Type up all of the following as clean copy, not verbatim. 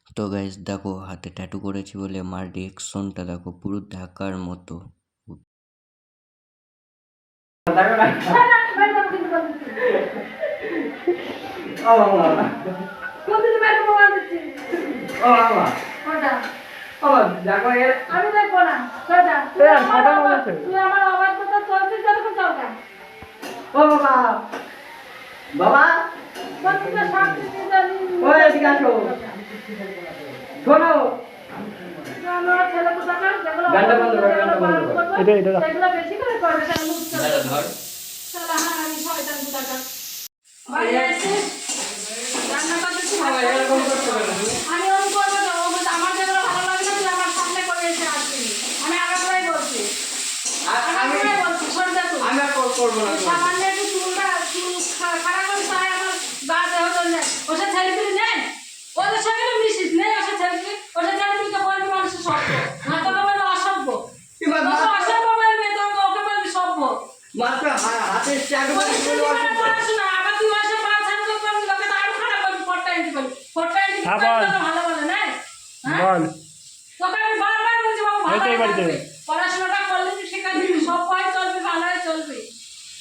তো গাইস দেখো হাতে ট্যাটু করেছি বলে আমার রিয়েকশনটা দেখো পুরো ঢাকার মতো। বাবা ওই এদিকে আসো শোনো গানটা বন্ধ কর গানটা বন্ধ কর এটা সেগুলো বেশি করে করবে কেন দাদা ধর সালা হারামি শয়তান কোথাকার বাইরে এসে রান্না করতেছি এরকম করতে পারো আমি ওরকম করবো তো ও বলছে আমার যেগুলো ভালো লাগে না তুই আমার সামনে করে এসে আসবি আমি আগাগোড়াই বলছি আগাগোড়াই বলছি সরে যা তুই আমি আর করবো না সামান্য একটু চুল খারাপ করে তাই আমার গা দেহ চলে ওসব ছেলেপিলি নেই ওদের সঙ্গে মিশিস নেই ওসব ছেলেপিলি ওসব ছেলেপিলিকে বলবি মানুষের সভ্য না তোকে বলবো অসভ্য তোকে অসভ্য বলবি তোকে ওকে বলবি সভ্য মাত্র হাতে ট্যাটু করে পড়াশোনা আবার তুই আসে পাঁচ হাত করবি লোকে তো আরো খারাপ করবি ফোরটা এন্টি করবি ভালো বলে না বল তোকে আমি বারবার বলছি বাবু ভালো এইটাই বাড়িতে। পড়াশোনাটা করলে তুই শিক্ষা দিবি সব পয় চলবি ভালো হয়ে চলবি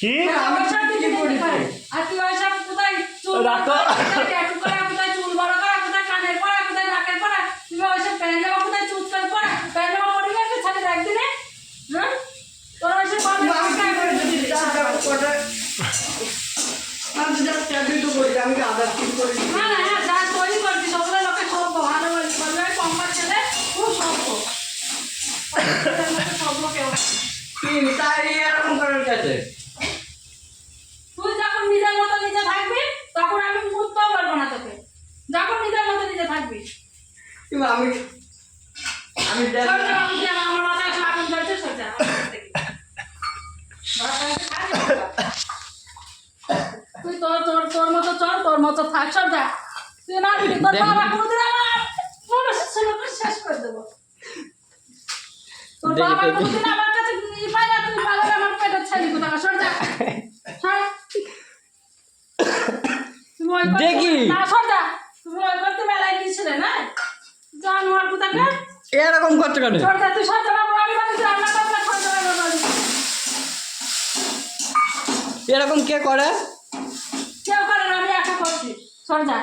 কি আমি কি করেছি আর তুই ওইসব কোথায় চুল রাখো। ট্যাটু করা কোথায় চুল বড় করা কোথায় কানের পড়া কোথায় নাকের পড়া তুমি ওইসব প্যান্ট জামা কোথায় চুল করে পড়া প্যান্ট জামা পরে গেছে ছেলে একদিনে হ্যাঁ তোরা ওইসব আমি যা ট্যাটু তো করি আমি কি আদার কিছু করি না না হ্যাঁ যা তৈরি করছিস ওগুলো লোকে সভ্য ভালো বলছি বলবে ওই কম্পার ছেলে খুব সভ্য সভ্য কেউ কি তাই এরকম করার কাছে তুই যখন নিজের মতো নিজে থাকবি তখন আমি মুততেও পারবো না তোকে যখন নিজের মতো নিজে থাকবি কিন্তু আমি সোজা আমি যে আমার মাথায় এসে আগুন জ্বলছে সোজা তুই তোর মতো চল তোর মতো থাক সোজা তুই না দিবি তোর বাবা কোনোদিন আমার মানুষের ছেলেকে শেষ করে দেবো তোর বাবা কোনোদিন আমার কাছে পাই না তুই পালাবে আমার পেটের ছেলে কোথাও সোজা তুমি ওই দেখি। না সোজা তুমি ওই করতে মেলায় গিয়েছিলে না জানোয়ার কোথাকে এরকম করতে কেন সোজা তুই সোজা বাবু আমি বলেছি রান্না করতে সোজা এরকম কে করে কেউ করে না আমি একা করছি সোজা